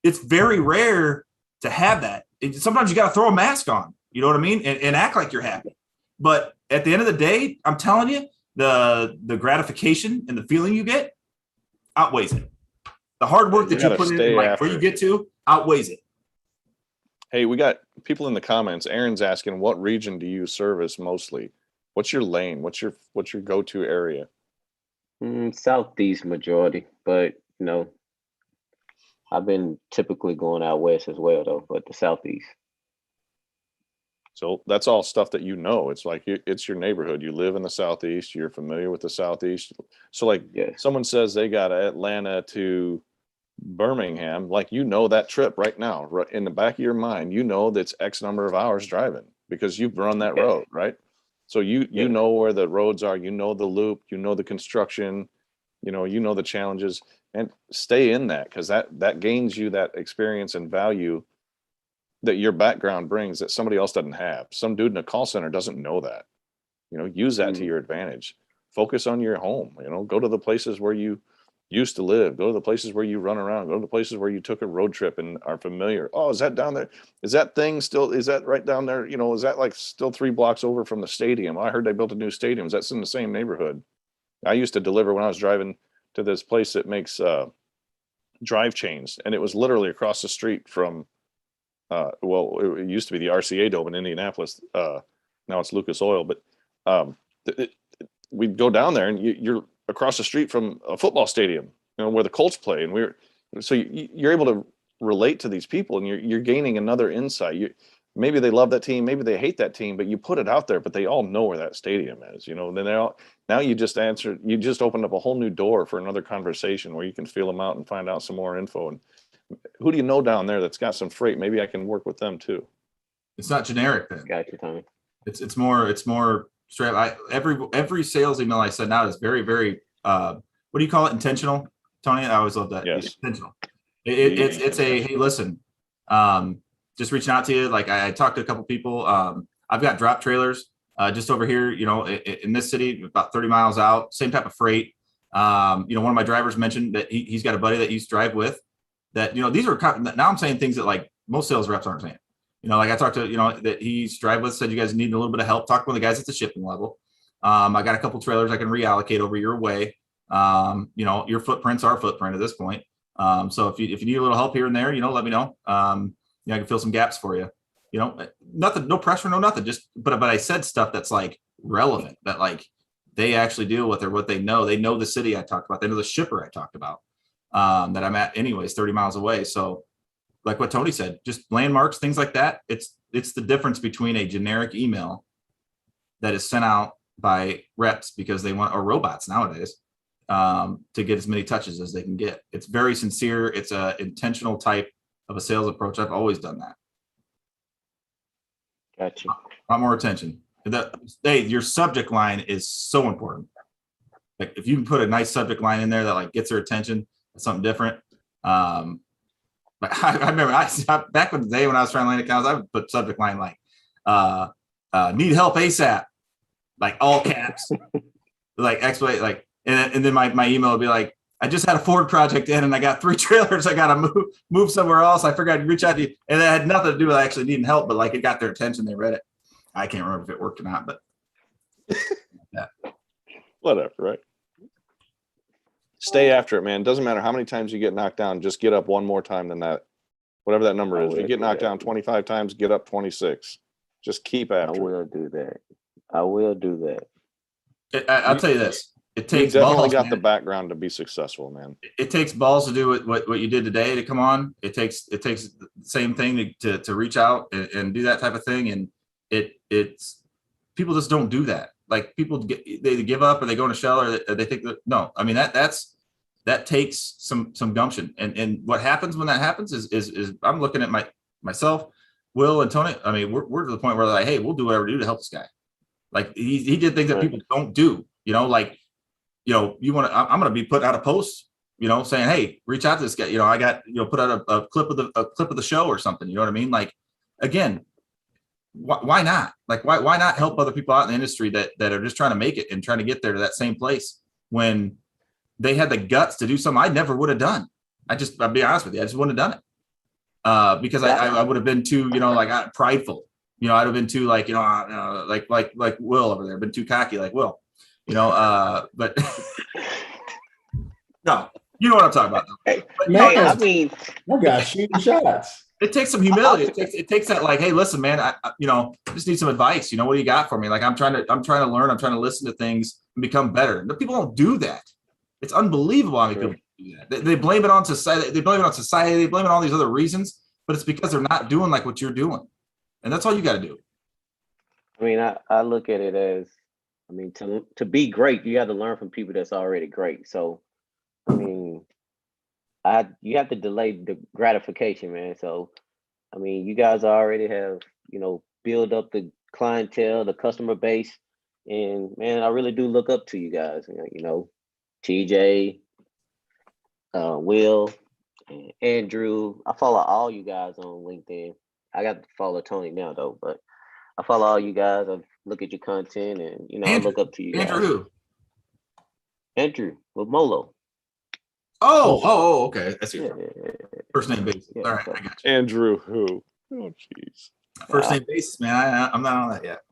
it's very rare to have that. Sometimes you got to throw a mask on, you know what I mean? And act like you're happy. But at the end of the day, I'm telling you, the gratification and the feeling you get outweighs it. The hard work that you put in, like where you get to, outweighs it. Hey, we got people in the comments. Aaron's asking, what region do you service mostly? What's your lane? What's your go-to area? Southeast majority, but you know, I've been typically going out west as well though, but the Southeast. So that's all stuff that you know. It's like it's your neighborhood. You live in the Southeast. You're familiar with the Southeast. So like someone says they got Atlanta to Birmingham, like you know that trip right now, right in the back of your mind. You know that's X number of hours driving because you've run that road, right? So you know where the roads are. You know the loop. You know the construction. You know the challenges, and stay in that because that gains you that experience and value that your background brings that somebody else doesn't have. Some dude in a call center doesn't know that. Use that to your advantage. Focus on your home. Go to the places where you used to live. Go to the places where you run around. Go to the places where you took a road trip and are familiar. Oh, is that down there? Is that right down there? Is that like still 3 blocks over from the stadium? I heard they built a new stadium. That's in the same neighborhood. I used to deliver when I was driving to this place that makes drive chains, and it was literally across the street from it used to be the RCA Dome in Indianapolis. Now it's Lucas Oil, but we'd go down there and you're across the street from a football stadium, where the Colts play. And you're able to relate to these people, and you're gaining another insight. Maybe they love that team, maybe they hate that team, but you put it out there, but they all know where that stadium is, then now you just opened up a whole new door for another conversation where you can feel them out and find out some more info. And who do you know down there that's got some freight? Maybe I can work with them too. It's not generic then. Got you, Tommy. It's more straight. Every sales email I send out is very, very what do you call it? Intentional, Tony? I always love that. Yes. It's intentional. It's a hey, listen, just reaching out to you. Like I talked to a couple people. I've got drop trailers just over here, in this city, about 30 miles out, same type of freight. One of my drivers mentioned that he's got a buddy that he used to drive with. That these are now I'm saying things that like most sales reps aren't saying. Like I talked to that he's drive with, said you guys need a little bit of help. Talk with the guys at the shipping level. I got a couple trailers I can reallocate over your way. Your footprint's our footprint at this point. So if you need a little help here and there, let me know. I can fill some gaps for you. Nothing, no pressure, no nothing. Just but I said stuff that's like relevant, that like they actually deal with or what they know. They know the city I talked about. They know the shipper I talked about. That I'm at anyways, 30 miles away. So like what Tony said, just landmarks, things like that. It's the difference between a generic email that is sent out by reps because they want, or robots nowadays, to get as many touches as they can get. It's very sincere. It's a intentional type of a sales approach. I've always done that. Gotcha. A lot more attention. Your subject line is so important. Like if you can put a nice subject line in there that like gets their attention, something different. But I remember back in the day when I was trying to land accounts, I would put subject line like need help ASAP, like all caps, like exploit, like and then my email would be like, I just had a Ford project in and I got 3 trailers I gotta move somewhere else. I figured I'd reach out to you. And that had nothing to do with actually needing help, but like it got their attention, they read it. I can't remember if it worked or not, but yeah. Whatever, right? Stay after it, man. Doesn't matter how many times you get knocked down. Just get up one more time than that. Whatever that number is. If you get knocked down 25 times, get up 26. Just keep after it. I will do that. I will do that. I'll tell you this. It takes you definitely balls, got man. the background to be successful, man. It takes balls to do what you did today to come on. It takes the same thing to reach out and do that type of thing. And it's people just don't do that. Like people they give up or they go in a shell or they think that no. I mean that takes some gumption. And what happens when that happens is I'm looking at myself, Will and Tony. I mean we're to the point where they're like, hey, we'll do whatever we do to help this guy. Like he did things that people don't do. Like. I'm going to be putting out a post, saying, hey, reach out to this guy. I got, put out a clip of the show or something. You know what I mean? Like, again, why not? Like, why not help other people out in the industry that are just trying to make it and trying to get there to that same place when they had the guts to do something I never would have done. I'll be honest with you. I just wouldn't have done it. because I would have been too, like prideful. I'd have been too like, like Will over there, been too cocky like Will, but no, you know what I'm talking about. Hey, But, I mean, I got shooting shots. it takes some humility. It takes that like, hey, listen, man, I just need some advice. What do you got for me? Like, I'm trying to learn. I'm trying to listen to things and become better. But people don't do that. It's unbelievable how many people do that. They blame it on society. They blame it on society. They blame it on all these other reasons, but it's because they're not doing like what you're doing. And that's all you got to do. I mean, I look at it as, I mean, to be great, you have to learn from people that's already great. So, I mean, you have to delay the gratification, man. So, I mean, you guys already have, build up the clientele, the customer base, and man, I really do look up to you guys. TJ, Will, and Andrew. I follow all you guys on LinkedIn. I got to follow Tony now though, but I follow all you guys. I look at your content, and Andrew, I look up to you guys. Andrew who? Andrew with Molo. Oh, okay. That's your Yeah. first name basis. Yeah, All right, so- I got you. Andrew who? Oh, jeez. First name basis, man. I'm not on that yet.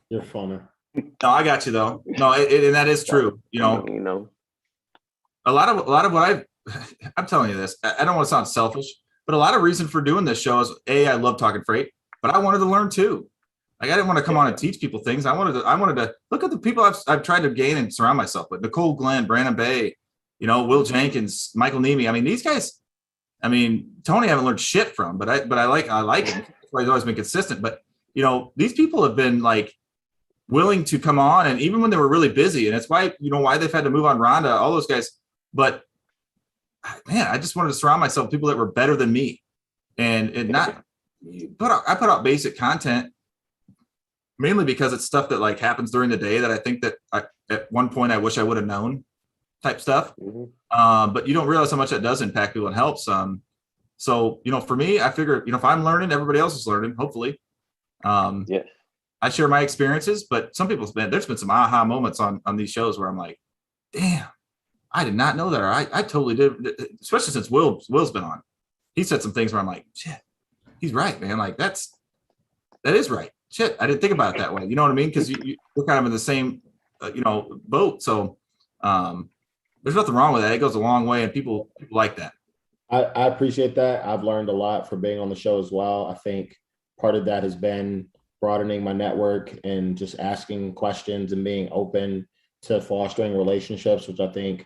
You're funny. No, I got you though. No, and that is true. A lot of what I'm telling you this. I don't want to sound selfish, but a lot of reason for doing this show is I love talking freight, but I wanted to learn too. Like I didn't want to come on and teach people things. I wanted to look at the people I've tried to gain and surround myself with. Nicole Glenn, Brandon Bay, Will Jenkins, Michael Nemi. I mean, these guys. I mean, Tony I haven't learned shit from, but I like him. That's why he's always been consistent. But these people have been like willing to come on, and even when they were really busy, and it's why why they've had to move on Rhonda, all those guys. But man, I just wanted to surround myself with people that were better than me, and not I put out basic content mainly because it's stuff that like happens during the day that I think that at one point I wish I would have known type stuff. Mm-hmm. But you don't realize how much that does impact people and helps. So for me, I figure if I'm learning, everybody else is learning. Hopefully, Yes. I share my experiences, but some people's there's been some aha moments on these shows where I'm like, damn, I did not know that, or I totally did. Especially since Will's been on, he said some things where I'm like, shit, he's right, man. Like that is right. Shit, I didn't think about it that way. You know what I mean? Because we're kind of in the same boat. So there's nothing wrong with that. It goes a long way, and people like that. I appreciate that. I've learned a lot from being on the show as well. I think part of that has been broadening my network and just asking questions and being open to fostering relationships, which I think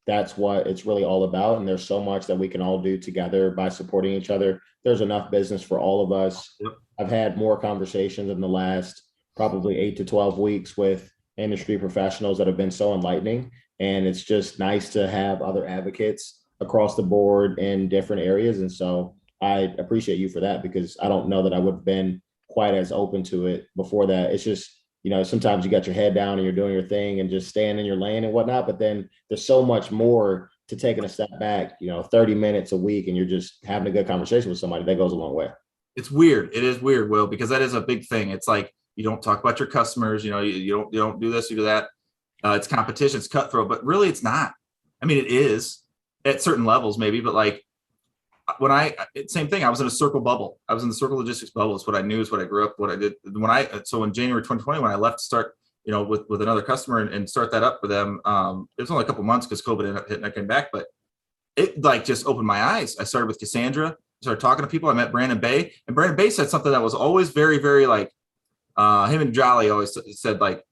that's what it's really all about. And there's so much that we can all do together by supporting each other. There's enough business for all of us. Yep. I've had more conversations in the last probably 8 to 12 weeks with industry professionals that have been so enlightening. And it's just nice to have other advocates across the board in different areas. And so I appreciate you for that, because I don't know that I would have been quite as open to it before that. It's just, sometimes you got your head down and you're doing your thing and just staying in your lane and whatnot. But then there's so much more to taking a step back, 30 minutes a week, and you're just having a good conversation with somebody. That goes a long way. It's weird. It is weird, Will, because that is a big thing. It's like, you don't talk about your customers, you don't do this, you do that. It's competition, it's cutthroat, but really it's not. I mean, it is at certain levels maybe, but like same thing. I was in a circle bubble. I was in the circle logistics bubble. It's what I knew, is what I grew up, what I did. So in January 2020, when I left to start, with another customer and start that up for them, it was only a couple months because COVID ended up hitting, I came back, but it like just opened my eyes. I started with Cassandra, started talking to people. I met Brandon Bay, and Brandon Bay said something that was always very, very like, him and Jolly always said, like,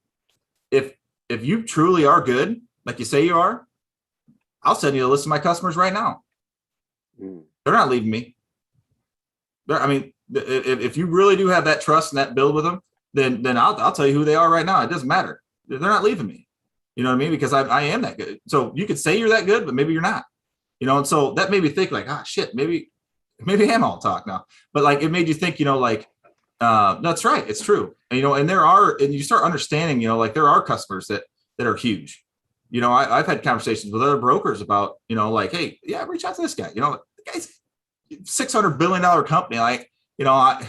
if you truly are good, like you say you are, I'll send you a list of my customers right now. They're not leaving me. If you really do have that trust and that build with them, then I'll tell you who they are right now. It doesn't matter. They're not leaving me. You know what I mean? Because I am that good. So you could say you're that good, but maybe you're not. And so that made me think like, shit, maybe I am all talk now. But like it made you think, that's right. It's true. And, and you start understanding, like there are customers that are huge. I've had conversations with other brokers about, like, hey, yeah, reach out to this guy. The guy's $600 billion company. Like, you're not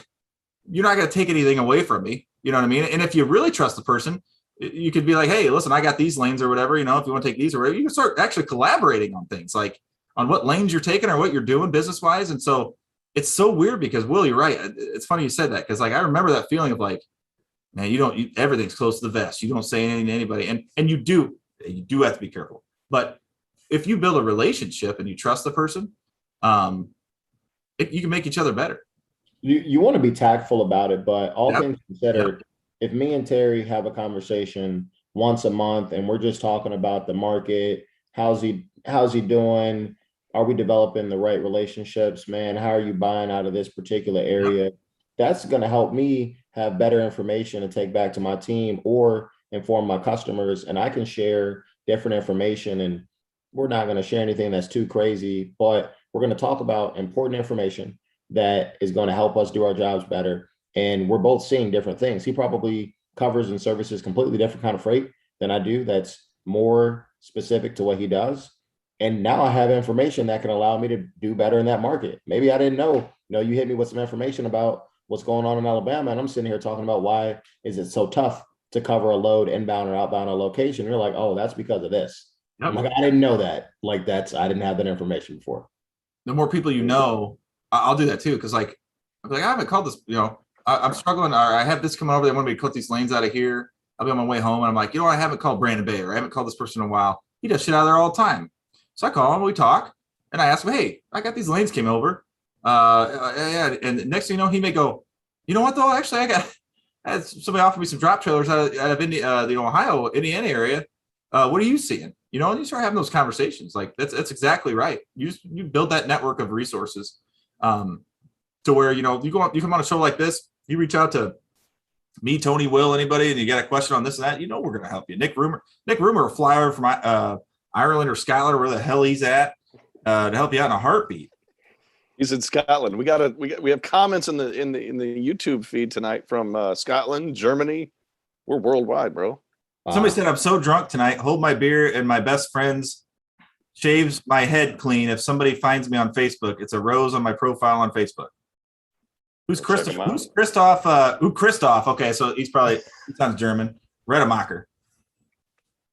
going to take anything away from me. You know what I mean? And if you really trust the person, you could be like, hey, listen, I got these lanes or whatever, if you want to take these or whatever, you can start actually collaborating on things like on what lanes you're taking or what you're doing business wise. And so, it's so weird because Will, you're right. It's funny you said that because like I remember that feeling of like, man, everything's close to the vest. You don't say anything to anybody, and you do have to be careful. But if you build a relationship and you trust the person, you can make each other better. You want to be tactful about it, but all Yep. things considered, if me and Terry have a conversation once a month and we're just talking about the market, how's he doing? Are we developing the right relationships, man? How are you buying out of this particular area? Yep. That's going to help me have better information to take back to my team or inform my customers. And I can share different information, and we're not going to share anything that's too crazy, but we're going to talk about important information that is going to help us do our jobs better. And we're both seeing different things. He probably covers and services completely different kind of freight than I do. That's more specific to what he does. And now I have information that can allow me to do better in that market. Maybe I didn't know, you hit me with some information about what's going on in Alabama, and I'm sitting here talking about why is it so tough to cover a load inbound or outbound a location. And you're like, oh, that's because of this. Yep. I'm like, I didn't know that. Like I didn't have that information before. The more people you know, I'll do that too. Cause like, I'm like, I haven't called this, I'm struggling. Or I have this coming over. They want me to cut these lanes out of here. I'll be on my way home. And I'm like, I haven't called Brandon Bay, or I haven't called this person in a while. He does shit out of there all the time. So I call him, we talk, and I ask him, hey, I got these lanes came over. And next thing you know, he may go, you know what though? Actually, I had somebody offer me some drop trailers out of the Ohio, Indiana area. What are you seeing? And you start having those conversations. Like that's exactly right. You build that network of resources to where, you come on a show like this, you reach out to me, Tony, Will, anybody, and you got a question on this and that, we're going to help you. Nick Rumor will fly over from Ireland or Scotland or where the hell he's at to help you out in a heartbeat. He's in Scotland. We have comments in the YouTube feed tonight from Scotland, Germany. We're worldwide, bro. Somebody said, I'm so drunk tonight. Hold my beer, and my best friends shaves my head clean. If somebody finds me on Facebook, it's a rose on my profile on Facebook. Who's Christoph? Who's Christoph? Christoph? Okay, so he sounds German. Redemacher.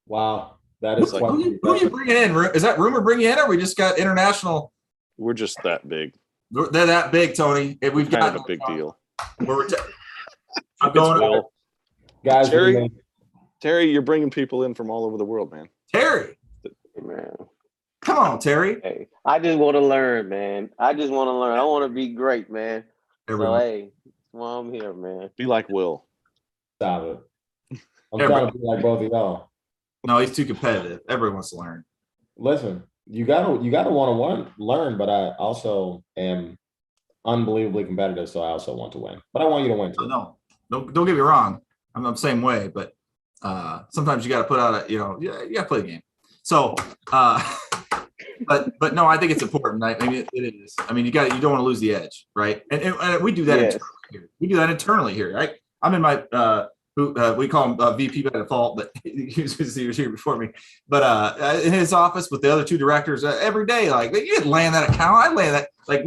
Wow, that is who are you bringing in? Is that Rumor bringing in, or we just got international? We're just that big. They're that big, Tony. We've got a big deal. I'm going. Guys, Terry, you're bringing people in from all over the world, man. Terry, man, come on, Terry. Hey, I just want to learn, man. I want to be great, man. So hey, that's why I'm here, man. Be like Will. Stop it. I'm trying to be like both of y'all. No, he's too competitive. Everyone wants to learn. Listen, you gotta want to learn, but I also am unbelievably competitive, so I also want to win. But I want you to win too. No, don't get me wrong. I'm the same way, but sometimes you got to put out you got to play the game. So, but no, I think it's important. I mean, it is. I mean, you don't want to lose the edge, right? And we do that internally here. We do that internally here, right? I'm in my we call him VP by default, but he was here before me. But in his office with the other two directors every day, like you didn't land that account. I land that. Like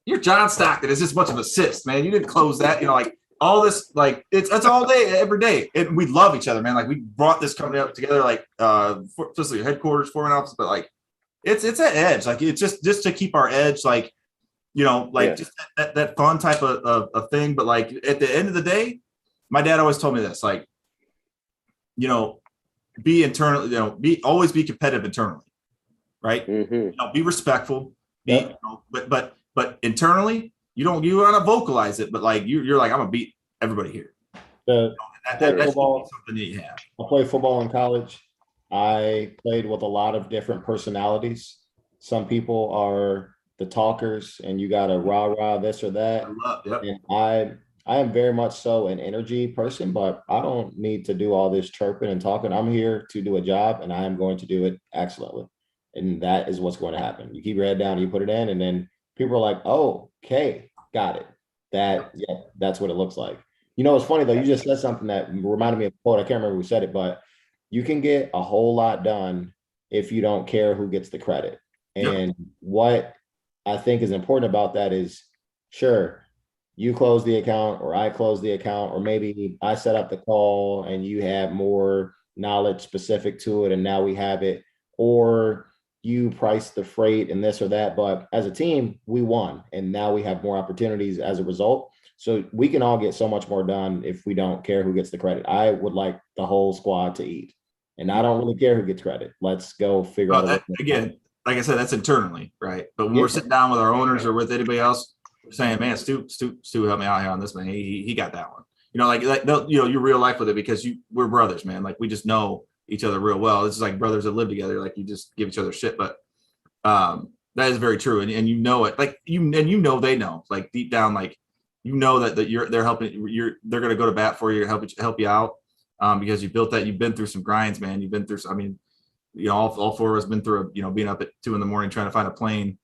you're John Stockton. It's just a bunch of assists, man. You didn't close that. Like all this, like it's all day, every day. And we love each other, man. Like we brought this company up together, like especially headquarters, foreign office, but like it's that edge. Like it's just to keep our edge, like just that fun type of thing. But like at the end of the day, my dad always told me this, like, be internally, always be competitive internally, right? Mm-hmm. Be respectful, but internally, you want to vocalize it, but like you're like, I'm gonna beat everybody here. That's something that you have. I played football in college. I played with a lot of different personalities. Some people are the talkers, and you got to rah this or that. And I am very much so an energy person, but I don't need to do all this chirping and talking. I'm here to do a job, and I am going to do it excellently. And that is what's going to happen. You keep your head down, you put it in, and then people are like, oh, okay, got it. That's what it looks like. It's funny though. You just said something that reminded me of a quote. I can't remember who said it, but you can get a whole lot done if you don't care who gets the credit. And what I think is important about that is, sure, you close the account or I close the account, or maybe I set up the call and you have more knowledge specific to it and now we have it. Or you priced the freight and this or that, but as a team, we won. And now we have more opportunities as a result. So we can all get so much more done if we don't care who gets the credit. I would like the whole squad to eat. And I don't really care who gets credit. Let's go figure out a way. Again, like I said, that's internally, right? But when Yeah. we're sitting down with our owners or with anybody else, we're saying, man, Stu helped me out here on this, man. He got that one. You know, like you know, your real life with it, because we're brothers, man. Like we just know each other real well. This is like brothers that live together. Like you just give each other shit. But that is very true, and you know it. Like you know they know. Like deep down, like you know that they're helping. They're gonna go to bat for you to help you out. Because you built that. You've been through some grinds, man. You've been through. I mean, you know, all four of us been through. You know, being up at 2 a.m. trying to find a plane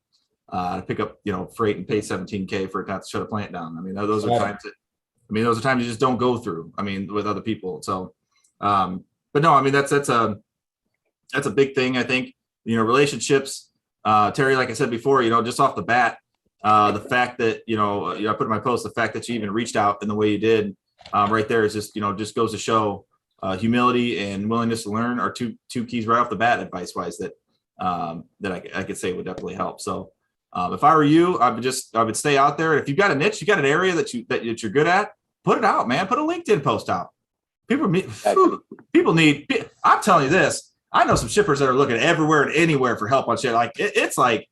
to pick up, you know, freight and pay $17K for it not to shut a plant down. I mean, those are times that. I mean, those are times you just don't go through. I mean, with other people. So, but no, I mean that's a big thing. I think, you know, relationships. Terry, like I said before, you know, just off the bat, the fact that I put in my post, the fact that you even reached out in the way you did. Right there is just, you know, just goes to show humility and willingness to learn are two keys right off the bat, advice wise, that I could say would definitely help. So if I were you, I would stay out there. If you've got a niche, you got an area that you're good at, put it out, man. Put a LinkedIn post out. People need. I'm telling you this. I know some shippers that are looking everywhere and anywhere for help on shit. Like it's like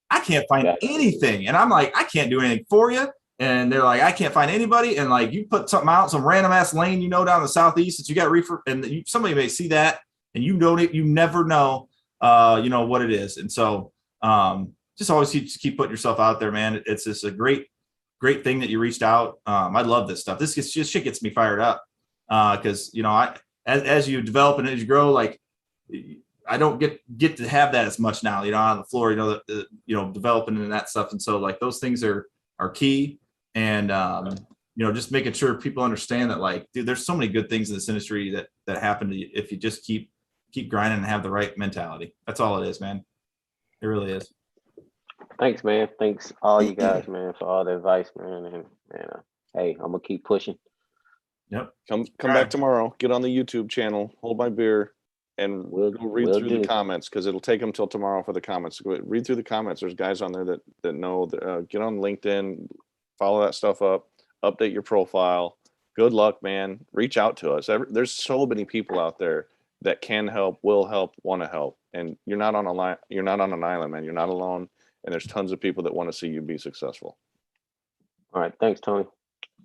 I can't find anything, and I'm like I can't do anything for you. And they're like, I can't find anybody. And like, you put something out, some random ass lane, you know, down the Southeast that you got reefer, and somebody may see that, and you never know, you know, what it is. And so, just always keep putting yourself out there, man. It's just a great thing that you reached out. I love this stuff. This shit gets me fired up. Cause you know, as you develop and as you grow, like I don't get to have that as much now, you know, on the floor, you know, you know, developing and that stuff. And so like those things are key. And, you know, just making sure people understand that, like, dude, there's so many good things in this industry that happen to you if you just keep grinding and have the right mentality. That's all it is, man. It really is. Thanks, man. Thanks all you guys, man, for all the advice, man. And hey, I'm gonna keep pushing. Yep. Come back tomorrow. Get on the YouTube channel. Hold my beer, and we'll read through the comments, because it'll take them till tomorrow for the comments. Go read through the comments. There's guys on there that know. Get on LinkedIn. Follow that stuff up, update your profile. Good luck, man. Reach out to us. There's so many people out there that can help, will help, want to help. And you're not on an island, man. You're not alone. And there's tons of people that want to see you be successful. All right. Thanks, Tony.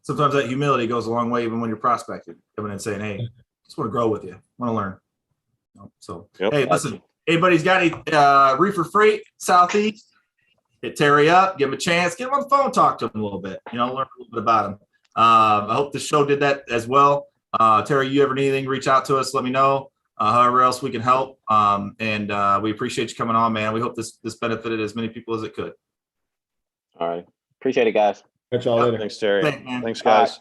Sometimes that humility goes a long way, even when you're prospecting, coming in and saying, hey, just want to grow with you. Want to learn. So, Hey, listen, anybody's got any reefer freight, Southeast, hit Terry up, give him a chance, get him on the phone, talk to him a little bit, you know, learn a little bit about him. I hope the show did that as well. Terry, you ever need anything, reach out to us, let me know. However else we can help. And we appreciate you coming on, man. We hope this benefited as many people as it could. All right. Appreciate it, guys. Catch y'all later. Thanks, Terry. Thanks, man. Thanks, guys.